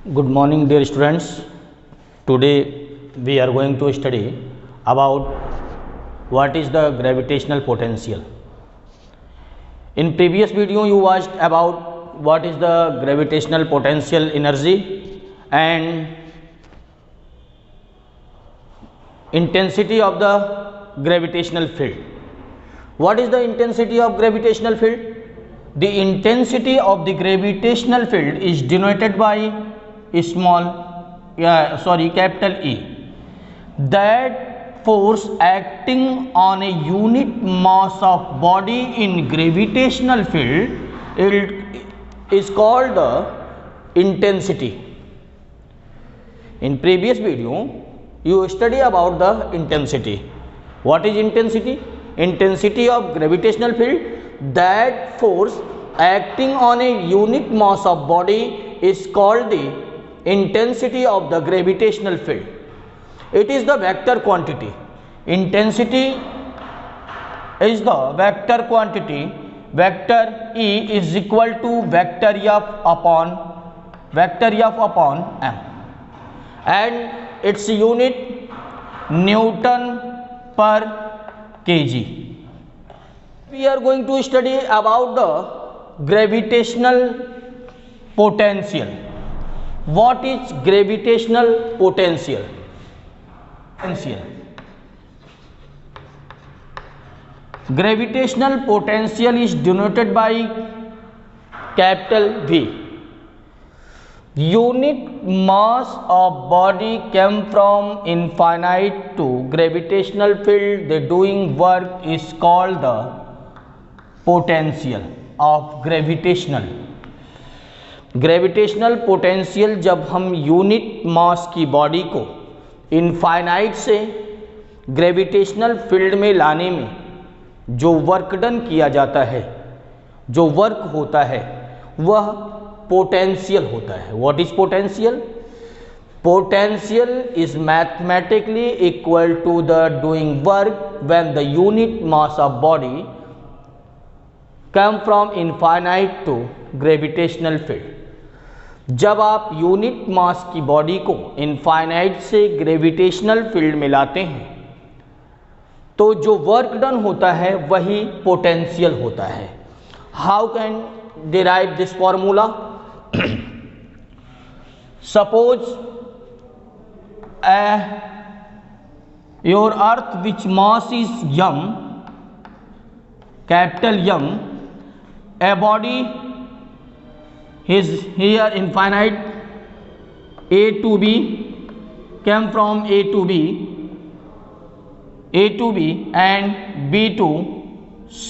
Good morning, dear students. Today we are going to study about what is the gravitational potential. In previous video you watched about what is the gravitational potential energy and intensity of the gravitational field. What is the intensity of gravitational field? The intensity of the gravitational field is denoted by capital E. That force acting on a unit mass of body in gravitational field is called the intensity. In previous video you study about the intensity. What is intensity? Intensity of gravitational field, that force acting on a unit mass of body is called the intensity of the gravitational field. It is the vector quantity. Intensity is the vector quantity. Vector E is equal to vector F upon m, and its unit Newton per kg. We are going to study about the gravitational potential. What is gravitational potential? Gravitational potential is denoted by capital V. Unit mass of body came from infinite to gravitational field. The doing work is called the potential of gravitational potential. जब हम unit mass की body को infinite से gravitational field में लाने में जो work done किया जाता है, जो वर्क होता है, वह पोटेंशियल होता है. What is potential? Potential is mathematically equal to the doing work when the unit mass of body come from infinite to gravitational field. जब आप यूनिट मास की बॉडी को इनफाइनाइट से ग्रेविटेशनल फील्ड में लाते हैं तो जो वर्क डन होता है वही पोटेंशियल होता है. How can derive this formula? Suppose your earth which mass is m, capital M, a body is here infinite, A to B, came from A to B and B to C.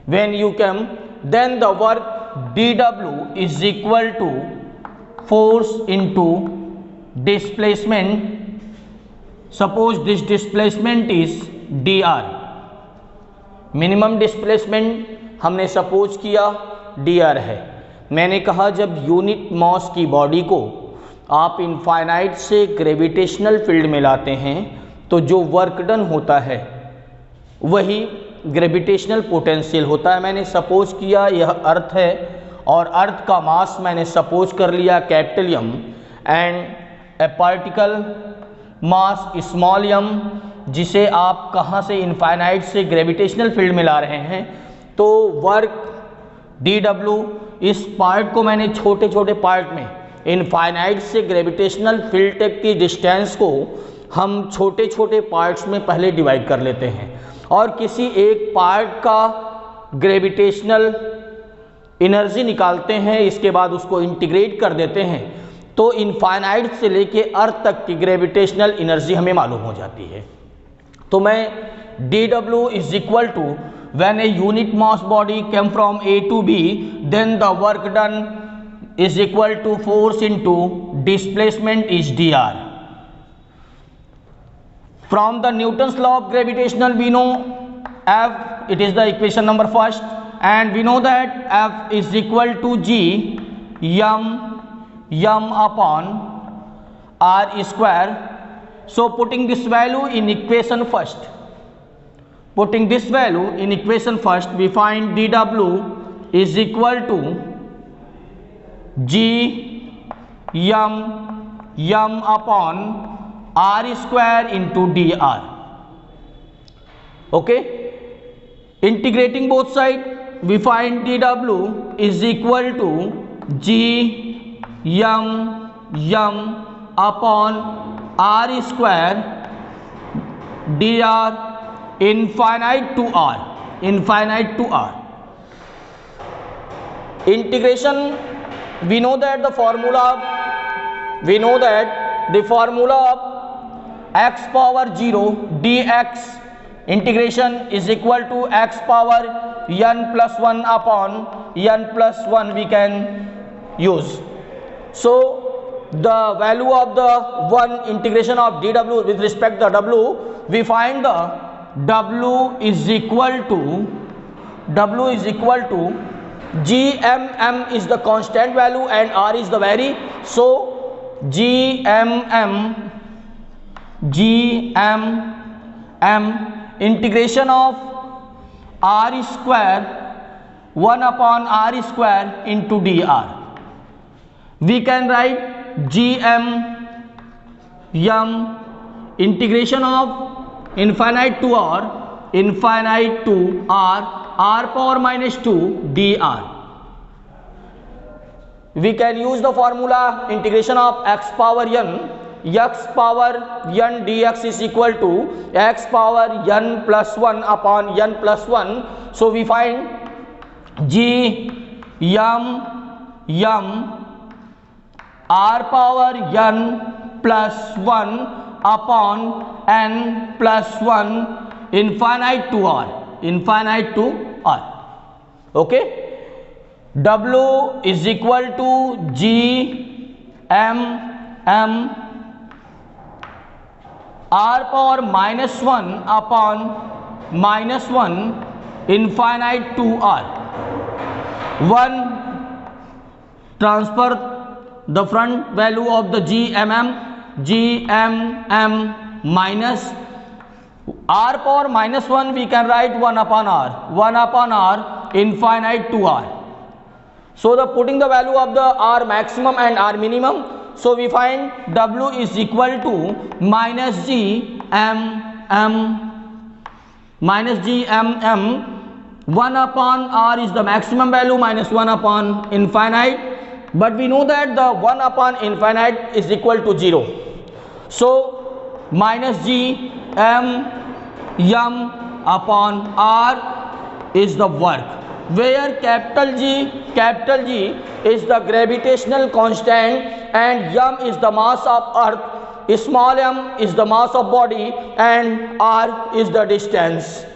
When you come, then the work dW is equal to force into displacement. Suppose this displacement is dr. Minimum displacement हमने suppose किया dr है. मैंने कहा जब unit mass की body को आप infinite से ग्रेविटेशनल फील्ड में लाते हैं तो जो वर्क डन होता है वही ग्रेविटेशनल पोटेंशियल होता है. मैंने सपोज किया यह अर्थ है और अर्थ का मास मैंने सपोज कर लिया capital M and A particle mass small m, जिसे आप कहाँ से इनफाइनाइट से ग्रेविटेशनल फील्ड में ला रहे हैं. तो वर्क dW, इस पार्ट को मैंने छोटे छोटे पार्ट में इनफाइनाइट से ग्रेविटेशनल फील्ड तक की डिस्टेंस को हम छोटे छोटे पार्ट्स में पहले डिवाइड कर लेते हैं और किसी एक पार्ट का ग्रेविटेशनल एनर्जी निकालते हैं. इसके बाद उसको इंटीग्रेट कर देते हैं तो इनफाइनाइट से लेके अर्थ तक की ग्रेविटेशनल एनर्जी हमें मालूम हो जाती है. तो मैं dW is equal to when a unit mass body come from A to B, then the work done is equal to force into displacement is dr. From the Newton's law of gravitational we know F, it is the equation number first, and we know that F is equal to G m upon r square. So putting this value in equation first, we find dW is equal to G m upon r square into dr. Okay, integrating both sides, we find dw is equal to g m upon r square dr infinite to r. Integration, we know that the formula of x power 0 dx integration is equal to x power n plus 1 upon n plus 1 we can use. So the value of the one integration of dw with respect to w, we find the w is equal to gmm is the constant value and r is the vary. So gmm integration of r square 1 upon r square into dr. We can write gmm integration of infinite to r power minus 2 dr. We can use the formula integration of x power n dx is equal to x power n plus 1 upon n plus 1. So we find g r power n plus 1 upon n plus 1 infinite to r. Okay, w is equal to g m r power minus 1 upon minus 1 infinite to r. 1 transfer the front value of the gmm minus r power minus 1 we can write 1 upon r infinite to r. So the putting the value of the r maximum and r minimum, so we find w is equal to minus gmm 1 upon r is the maximum value minus 1 upon infinite, but we know that the 1 upon infinite is equal to 0. So minus gmm upon r is the work, where capital G is the gravitational constant and m is the mass of earth, small m is the mass of body and r is the distance.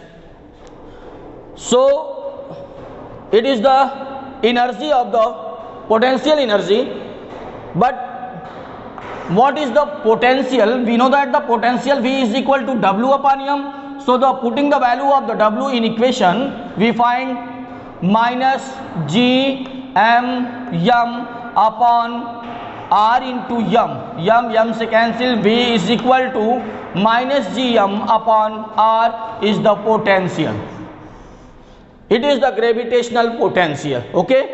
So it is the energy of the potential energy. But what is the potential? We know that the potential V is equal to W upon m. So the putting the value of the W in equation, we find minus g m upon r into m से cancel, V is equal to minus gm upon r is the potential. It is the gravitational potential. Okay,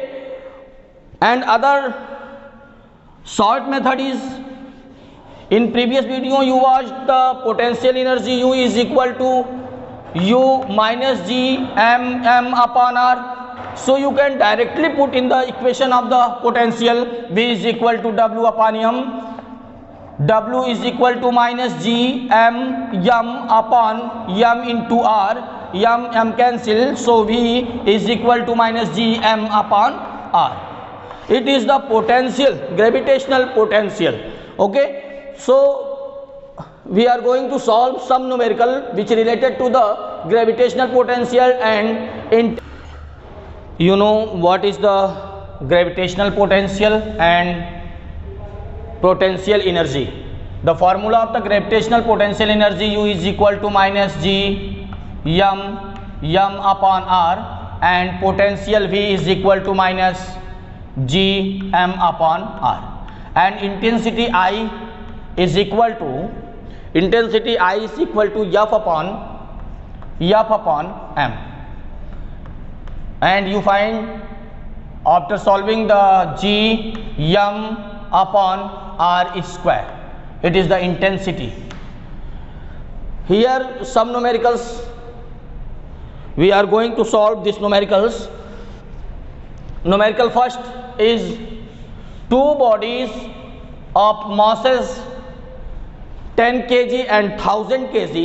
and other short method is, in previous video you watched the potential energy U is equal to U minus g m upon r. So you can directly put in the equation of the potential V is equal to W upon m. W is equal to minus g m upon m into r. M cancel, so V is equal to minus g m upon r. It is the potential, gravitational potential. Okay, so we are going to solve some numerical which related to the gravitational potential. And you know what is the gravitational potential and potential energy. The formula of the gravitational potential energy U is equal to minus g m upon r, and potential V is equal to minus g m upon r, and intensity I is equal to F upon m. And you find after solving the g m upon r square. It is the intensity. Here some numericals, we are going to solve these numericals. Numerical first is two bodies of masses 10 kg and 1000 kg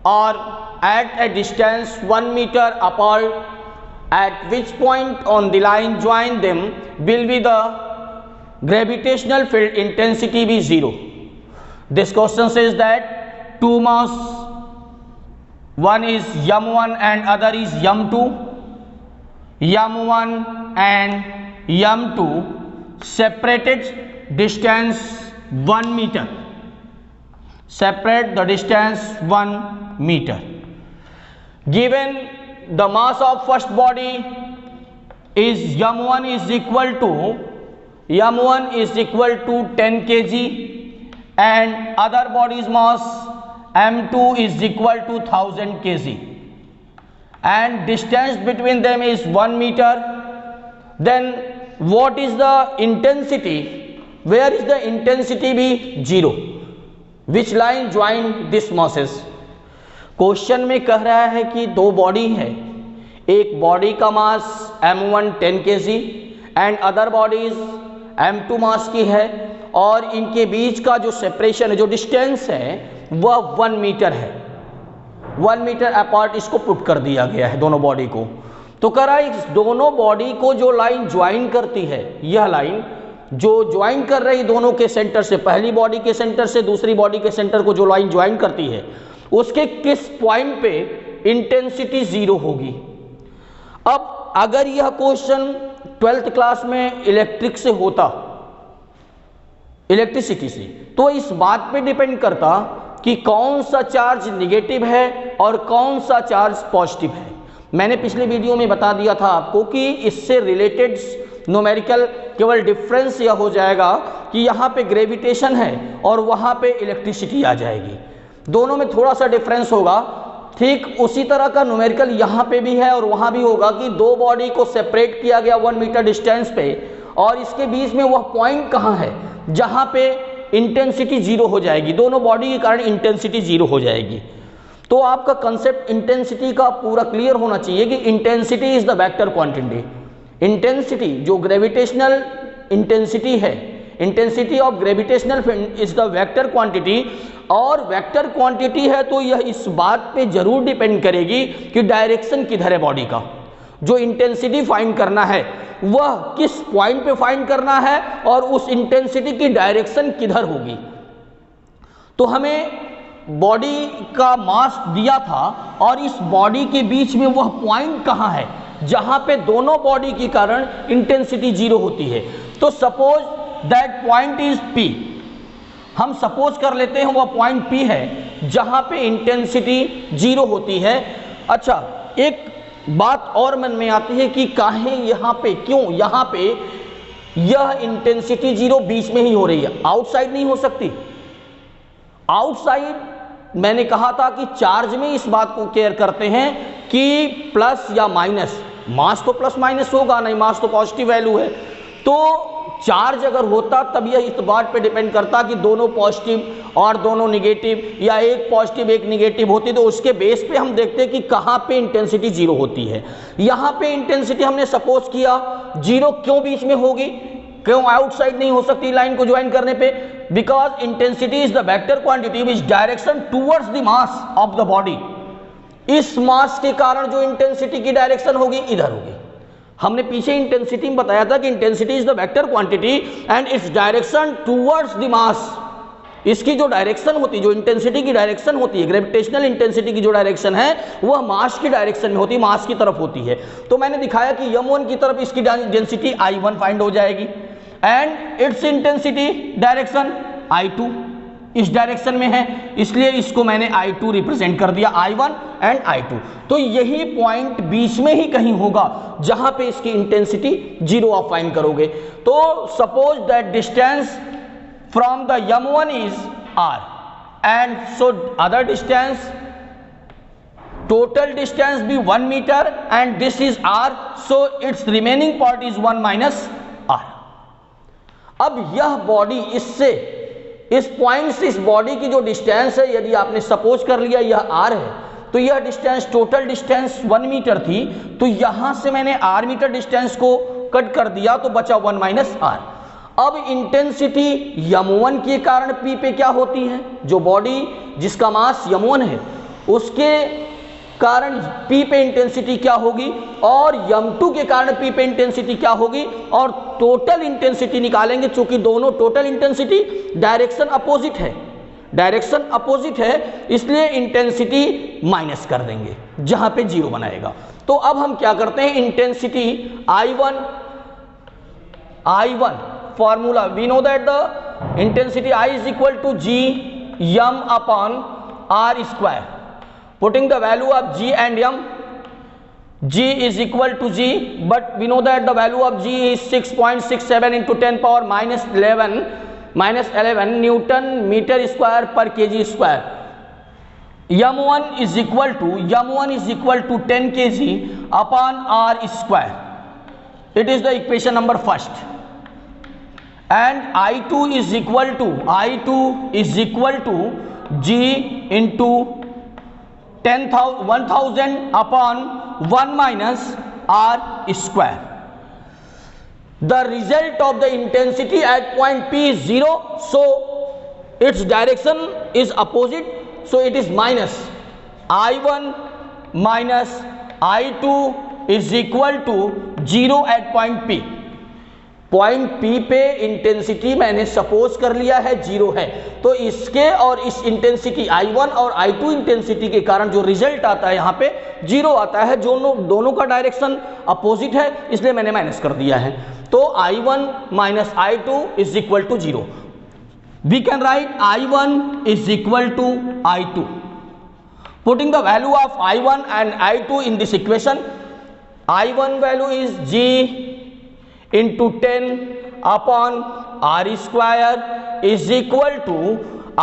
are at a distance 1 meter apart, at which point on the line join them will be the gravitational field intensity be 0. This question says that two mass, one is m1 and other is m2. m1 and m2 separated distance 1 meter. Separate the distance 1 meter. Given the mass of first body is m1 is equal to 10 kg and other body's mass m2 is equal to 1000 kg and distance between them is 1 meter. Then what is the intensity? Where is the intensity be 0? Which line join this masses? Question में कह रहा है कि दो body है, एक body का मास m1 10 kg and other bodies m2 मास की है और इनके बीच का जो सेपरेशन है, जो डिस्टेंस है वह 1 मीटर है. 1 मीटर अपार्ट इसको पुट कर दिया गया है दोनों बॉडी को. तो कह रहा है इस दोनों बॉडी को जो लाइन ज्वाइन करती है, यह लाइन जो ज्वाइन कर रही दोनों के सेंटर से, पहली बॉडी के सेंटर से दूसरी बॉडी के सेंटर को जो लाइन ज्वाइन करती है, उसके किस पॉइंट पे इंटेंसिटी 0 होगी. अब अगर यह क्वेश्चन 12th क्लास में इलेक्ट्रिक से होता, इलेक्ट्रिसिटी से, तो इस बात पे डिपेंड करता कि कौन सा चार्ज निगेटिव है और कौन सा चार्ज पॉजिटिव है. मैंने पिछले वीडियो में बता दिया था आपको कि इससे रिलेटेड न्यूमेरिकल केवल डिफरेंस यह हो जाएगा कि यहाँ पे ग्रेविटेशन है और वहाँ पे इलेक्ट्रिसिटी आ जाएगी. दोनों में थोड़ा सा डिफरेंस होगा. ठीक उसी तरह का न्यूमेरिकल यहाँ पे भी है और वहाँ भी होगा कि दो बॉडी को सेपरेट किया गया 1 मीटर डिस्टेंस पे और इसके बीच में वह पॉइंट कहाँ है जहाँ पे इंटेंसिटी 0 हो जाएगी. दोनों बॉडी के कारण इंटेंसिटी 0 हो जाएगी. तो आपका कंसेप्ट इंटेंसिटी का पूरा क्लियर होना चाहिए कि intensity is the vector quantity. Intensity जो ग्रेविटेशनल इंटेंसिटी है, intensity of gravitational field is the vector quantity. और वेक्टर क्वांटिटी है तो यह इस बात पे जरूर डिपेंड करेगी कि डायरेक्शन किधर है बॉडी का. जो इंटेंसिटी फाइंड करना है वह किस पॉइंट पे फाइंड करना है और उस इंटेंसिटी की डायरेक्शन किधर होगी. तो हमें बॉडी का मास दिया था और इस बॉडी के बीच में वह पॉइंट कहाँ है जहां पे दोनों बॉडी के कारण इंटेंसिटी 0 होती है. तो suppose that point is P. हम सपोज कर लेते हैं वह पॉइंट P है जहां पे इंटेंसिटी 0 होती है. अच्छा, एक बात और मन में आती है कि काहे यहाँ पे, क्यों यहाँ पे यह इंटेंसिटी 0 बीच में ही हो रही है, आउटसाइड नहीं हो सकती. आउटसाइड मैंने कहा था कि चार्ज में इस बात को केयर करते हैं कि प्लस या माइनस. मास तो प्लस माइनस होगा नहीं, मास तो पॉजिटिव वैल्यू है. तो चार्ज अगर होता तब यह इस बात पे डिपेंड करता कि दोनों पॉजिटिव और दोनों निगेटिव या एक पॉजिटिव एक निगेटिव होती, तो उसके बेस पे हम देखते हैं कि कहाँ पे इंटेंसिटी 0 होती है. यहाँ पे इंटेंसिटी हमने सपोज किया 0 क्यों बीच में होगी, क्यों आउटसाइड नहीं हो सकती लाइन को ज्वाइन करने पे? Because intensity is the vector quantity which direction towards the mass of the body. इस मास के कारण जो इंटेंसिटी की डायरेक्शन होगी इधर होगी. हमने पीछे इंटेंसिटी में बताया था कि intensity is the vector quantity and its direction towards the mass. इसकी जो डायरेक्शन होती है, जो इंटेंसिटी की डायरेक्शन होती है, ग्रेविटेशनल इंटेंसिटी की जो डायरेक्शन है वह मास की डायरेक्शन में होती है, मास की तरफ होती है. तो मैंने दिखाया कि m1 की तरफ इसकी डेंसिटी I1 फाइंड हो जाएगी and it's intensity direction I2 इस डायरेक्शन में है, इसलिए इसको मैंने I2 रिप्रेजेंट कर दिया, I1 एंड I2. तो यही पॉइंट बीच में ही कहीं होगा जहां पे इसकी इंटेंसिटी 0 आप फाइंड करोगे. तो suppose that distance from the m1 is r and so other distance, total distance be 1 metre and this is r, so it's remaining part is 1 minus r. अब यह बॉडी इससे, इस पॉइंट से इस body की जो डिस्टेंस है, यदि आपने सपोज कर लिया यह r है, तो यह डिस्टेंस, टोटल डिस्टेंस 1 मीटर थी, तो यहां से मैंने r मीटर डिस्टेंस को कट कर दिया तो बचा 1 माइनस r। अब इंटेंसिटी m1 के कारण p पे क्या होती है, जो बॉडी जिसका मास m1 है उसके कारण p पे इंटेंसिटी क्या होगी, और m2 के कारण p पे इंटेंसिटी क्या होगी, और टोटल इंटेंसिटी निकालेंगे। चूंकि दोनों टोटल इंटेंसिटी डायरेक्शन अपोजिट है, डायरेक्शन अपोजिट है, इसलिए इंटेंसिटी माइनस कर देंगे जहां पे 0 बनाएगा। तो अब हम क्या करते हैं, intensity I1 formula, we know that the intensity I is equal to G m upon r square. Putting the value of G and m, G is equal to G, but we know that the value of G is 6.67 into 10 power minus 11 Newton meter square per kg square. m1 is equal to 10 kg upon r square. It is the equation number first. And I2 is equal to G into 1000 upon 1 minus r square. The result of the intensity at point P is 0, so its direction is opposite, so it is minus I1 minus I2 is equal to 0 at point P. Point P पे intensity मैंने suppose कर लिया है 0 है, तो इसके और इस इंटेंसिटी I1 और I2 इंटेंसिटी के कारण जो रिजल्ट आता है यहाँ पे 0 आता है, दोनों का डायरेक्शन अपोजिट है, इसलिए मैंने माइनस कर दिया है। तो I1 minus I2 is equal to 0। We can write I1 is equal to I2। Putting the value of I1 and I2 in this equation, I1 value is G into 10 upon r square is equal to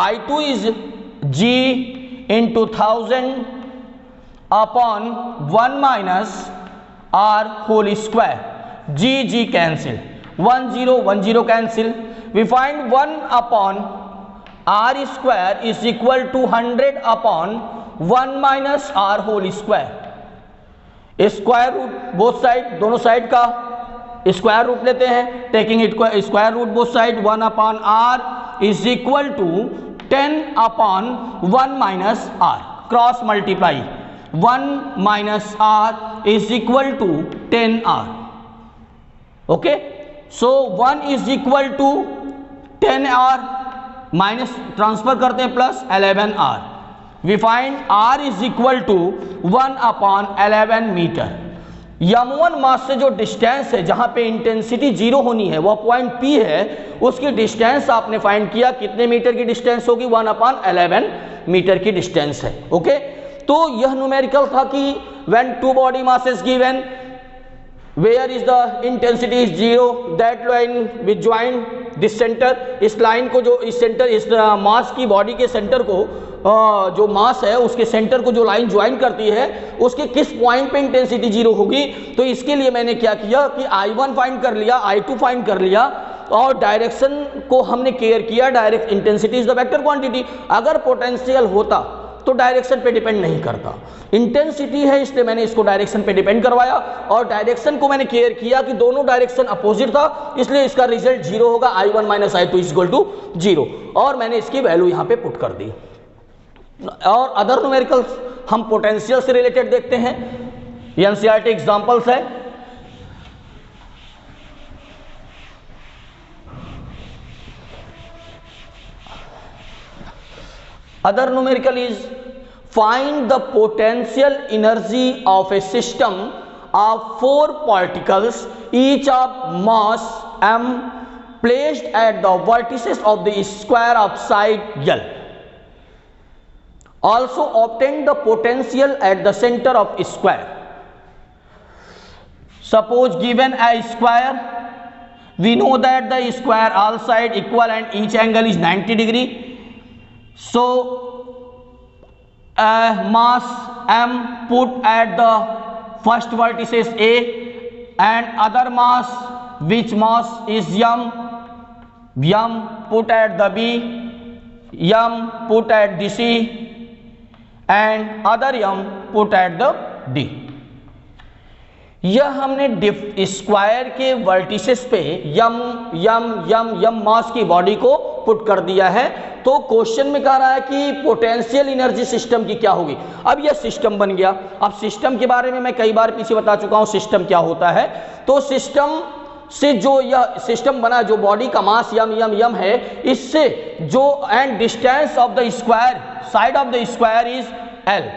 I2 is G into 1000 upon 1 minus r whole square. G cancel, 1 0 cancel. We find 1 upon r square is equal to 100 upon 1 minus r whole square. Square root both side, दोनों side का square root लेते हैं, taking it square root both side, 1 upon r is equal to 10 upon 1 minus r, cross multiply, 1 minus r is equal to 10r। Okay, so 1 is equal to 10r, minus transfer करते हैं plus 11r। We find r is equal to 1 upon 11 metre. m1 mass से जो distance है, जहां पे intensity 0 होनी है, वह पॉइंट P है, उसकी डिस्टेंस आपने फाइंड किया, कितने मीटर की डिस्टेंस होगी, 1 अपॉन 11 मीटर की डिस्टेंस है। ओके, तो यह न्यूमेरिकल था कि when two body masses given, where is the intensity is 0, that line which join this centre, इस लाइन को, जो इस सेंटर, इस मास की बॉडी के सेंटर को, जो मास है उसके सेंटर को जो लाइन ज्वाइन करती है, उसके किस पॉइंट पे इंटेंसिटी 0 होगी। तो इसके लिए मैंने क्या किया कि I1 फाइंड कर लिया, I2 फाइंड कर लिया, और डायरेक्शन को हमने केयर किया। Direct intensity is the vector quantity, अगर पोटेंशियल होता तो डायरेक्शन पे डिपेंड नहीं करता, इंटेंसिटी है इसलिए मैंने इसको डायरेक्शन पे डिपेंड करवाया, और डायरेक्शन को मैंने केयर किया कि दोनों डायरेक्शन अपोजिट था, इसलिए इसका रिजल्ट 0 होगा, I1 minus I2 is equal to 0, और मैंने इसकी वैल्यू यहाँ पे पुट कर दी। और अदर न्यूमेरिकल्स हम पोटेंशियल से रिलेटेड देखते हैं, NCERT एग्जांपल्स है। Other numerical is find the potential energy of a system of 4 particles each of mass m placed at the vertices of the square of side L. Also obtain the potential at the center of square. Suppose given a square, we know that the square all side equal and each angle is 90 degree. So a mass m put at the first vertices A, and other mass, which mass is m, m put at the B, m put at the C and other m put at the D। यह हमने square के vertices पे यम यम यम यम मास की body को put कर दिया है। तो क्वेश्चन में कह रहा है कि पोटेंशियल एनर्जी सिस्टम की क्या होगी। अब यह सिस्टम बन गया। अब सिस्टम के बारे में मैं कई बार पीछे बता चुका हूं सिस्टम क्या होता है। तो सिस्टम से जो यह सिस्टम बना, जो बॉडी का मास यम यम यम है, इससे जो and distance of the square side of the square is L,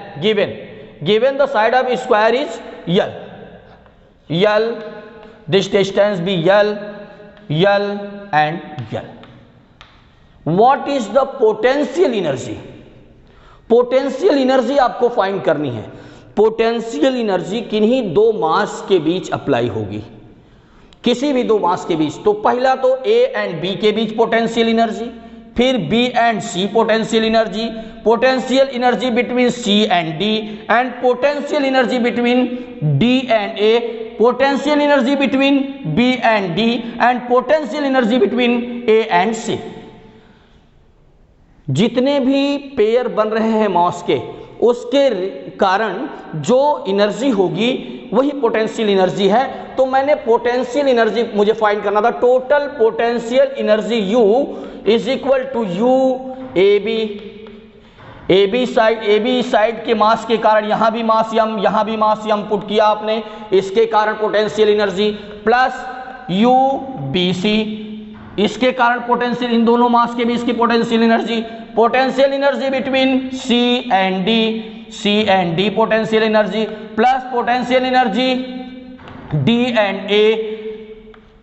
given the side of square is L, this distance be L and L। What is the potential energy? Potential energy आपको find करनी है। Potential energy किन्हीं दो मास के बीच apply होगी, किसी भी दो मास के बीच। तो पहला तो A एंड B के बीच पोटेंशियल एनर्जी, फिर B and C potential energy, potential energy between C and D and potential energy between D and A, potential energy between B and D and potential energy between A and C। जितने भी pair बन रहे हैं मास के, उसके कारण जो energy होगी वही पोटेंशियल एनर्जी है। तो मैंने पोटेंशियल एनर्जी मुझे फाइंड करना था। Total potential energy U is equal to U AB side के मास के कारण, यहां भी मास यम, यहां भी मास यम पुट किया आपने, इसके कारण पोटेंशियल एनर्जी, प्लस UBC, इसके कारण पोटेंशियल, इन दोनों मास के बीच की potential energy between C and D potential energy, plus potential energy D and A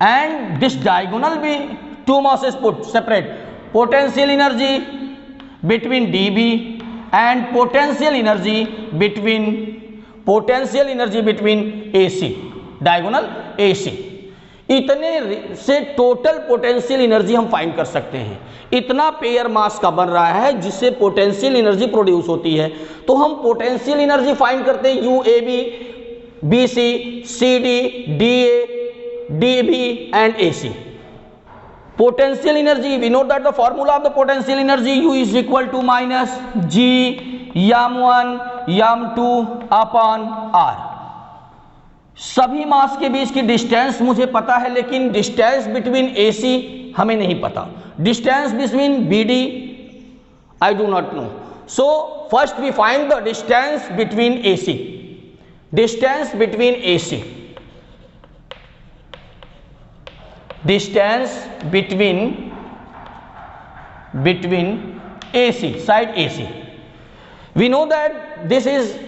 and this diagonal भी two masses put separate, potential energy between DB and potential energy between AC, diagonal AC। इतने से total potential energy हम find कर सकते हैं। इतना pair मास का बन रहा है जिससे पोटेंशियल एनर्जी प्रोड्यूस होती है। तो हम पोटेंशियल एनर्जी फाइंड करते हैं UAB, BC, CD, DA, DB and AC। Potential energy, we know that the formula of the potential energy U is equal to minus G m1 m2 upon R। सभी मास के बीच की distance मुझे पता है, लेकिन डिस्टेंस बिटवीन AC हमें नहीं पता। Distance between BD I do not know। So first we find the distance between AC। Distance between AC side AC। We know that this is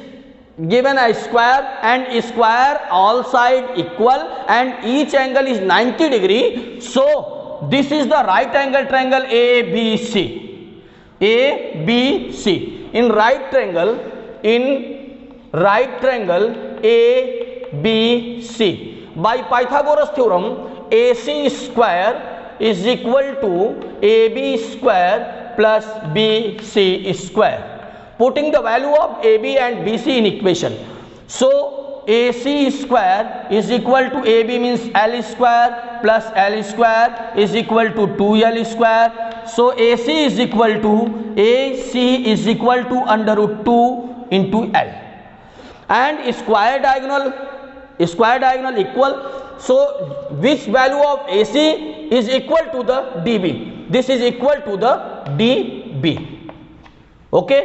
given a square and square all side equal and each angle is 90 degree। So this is the right angle triangle ABC। In right triangle ABC, by Pythagoras theorem AC square is equal to AB square plus BC square। Putting the value of AB and BC in equation, so AC square is equal to AB means L square plus L square is equal to 2L square। So AC is equal to under root 2 into L and square diagonal equal। So which value of AC is equal to the DB? This is equal to the DB। Okay,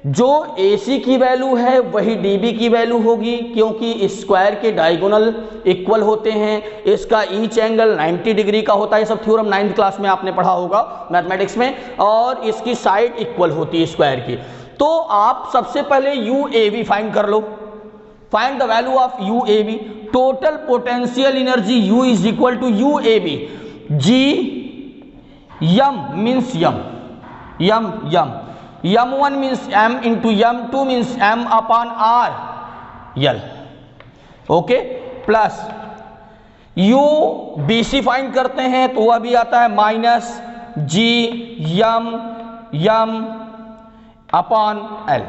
जो AC की value है वही DB की value होगी, क्योंकि square के diagonal equal होते हैं। इसका ईच एंगल 90 डिग्री का होता है, सब थ्योरम 9th क्लास में आपने पढ़ा होगा मैथमेटिक्स में। और इसकी साइड इक्वल होती है स्क्वायर की। तो आप सबसे पहले UAB फाइंड कर लो। Find the value of UAB। Total potential energy U is equal to UAB। G m means m m1 means m into m2 means m upon R L। Okay, plus UBC find करते हैं तो वह भी आता है minus G m upon L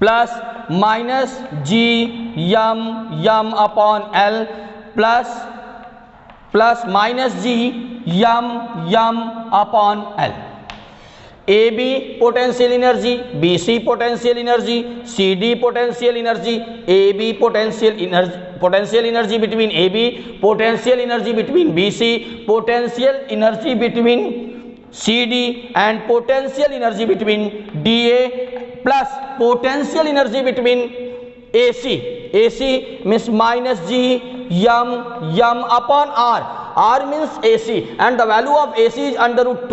plus minus G m upon L plus plus minus G M upon L. A B potential energy, B C potential energy, C D potential energy, A B potential energy between A B, potential energy between B C, potential energy between C D and potential energy between D A plus potential energy between A C. A C means minus G M upon R, R means A C and the value of A C is under root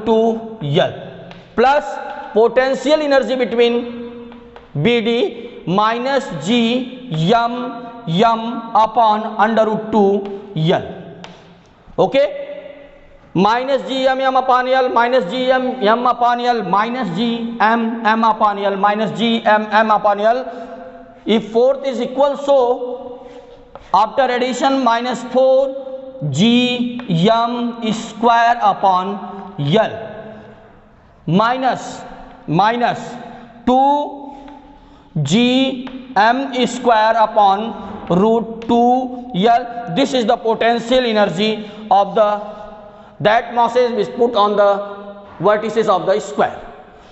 two L plus potential energy between B D minus G M upon under root two L. Okay, minus G M upon L, minus G M upon L, minus G M upon L, minus G M upon L. If fourth is equal, so after addition minus 4 G M square upon L minus 2 G M square upon root 2 L. This is the potential energy of the that masses is put on the vertices of the square।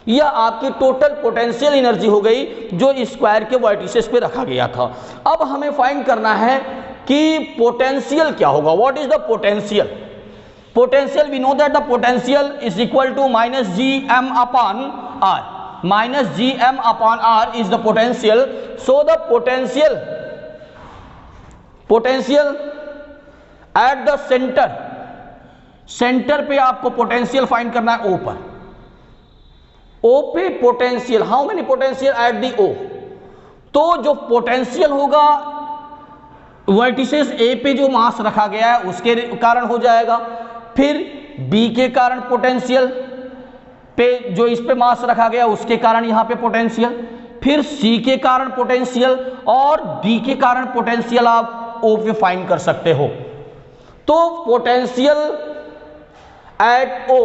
यह आपकी total potential energy हो गई जो square के vertices पे रखा गया था। अब हमें फाइंड करना है कि पोटेंशियल क्या होगा। What is the potential? Potential we know that the potential is equal to minus G M upon R, minus G M upon R is the potential. So the potential at the centre पे आपको potential find करना है। ओ पर, O पे potential, how many potential at the O. तो जो potential होगा vertices ए पे जो मास रखा गया है उसके कारण हो जाएगा, फिर बी के कारण पोटेंशियल पे जो इस पे मास रखा गया उसके कारण यहां पे पोटेंशियल, फिर सी के कारण पोटेंशियल और डी के कारण पोटेंशियल आप ओ पे फाइंड कर सकते हो। तो potential at O,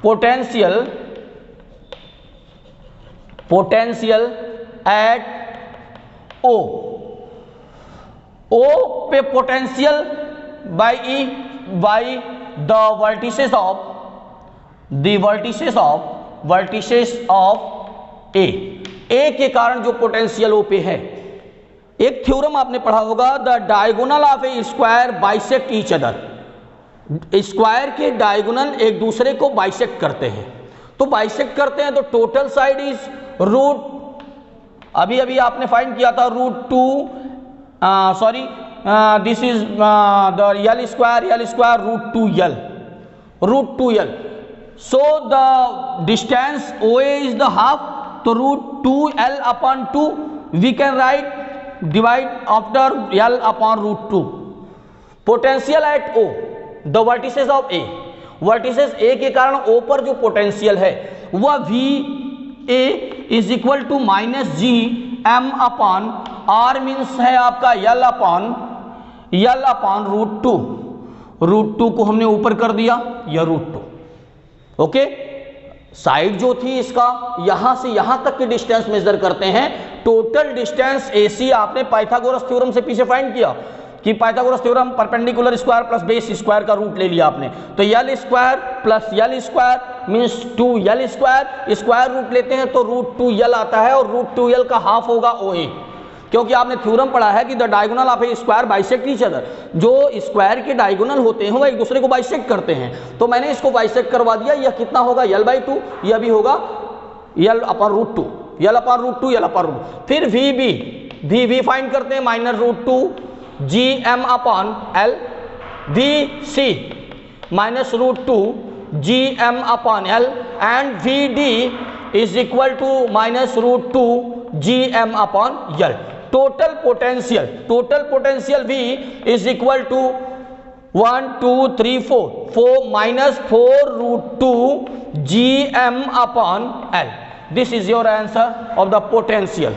potential at O, O पे potential by the vertices of A के कारण जो पोटेंशियल ओ पे है। एक थ्योरम आपने पढ़ा होगा, the diagonal of A square bisect each other. Square के डायगोनल एक दूसरे को बाइसेक्ट करते हैं, तो बाइसेक्ट करते हैं तो टोटल साइड इज रूट, अभी आपने फाइंड किया था root 2, sorry this is the L square root 2 L. So the distance O A is the half, तो root 2 L upon 2 we can write divide after L upon root 2। Potential at O, the vertices of A, vertices A के कारण O पर जो पोटेंशियल है वह V A is equal to minus G M upon R means है आपका यल upon root 2 को हमने ऊपर कर दिया, यह रूट 2। ओके, साइड जो थी इसका यहां से यहां तक की डिस्टेंस मेजर करते हैं। टोटल डिस्टेंस AC आपने पाइथागोरस थ्योरम से पीछे फाइंड किया कि Pythagoras theorem perpendicular square plus base square का रूट ले लिया आपने, तो L square plus L square means 2 L square, square root लेते हैं तो रूट 2 यल आता है और रूट 2 यल का हाफ होगा OA, क्योंकि आपने थ्योरम पढ़ा है कि the diagonal of A square bisect each other. जो स्क्वायर के डायगोनल होते हैं वो एक दूसरे को बाइसेक्ट करते हैं, तो मैंने इसको बाइसेक्ट करवा दिया। यह कितना होगा l/2, यह भी होगा L upon root 2, L upon root 2, L upon root. फिर वी फाइंड करते हैं minus root 2 G M upon L, V C minus root 2 G M upon L and V D is equal to minus root 2 G M upon L. Total potential V is equal to 1 2 3 4 minus 4 root 2 G M upon L. This is your answer of the potential.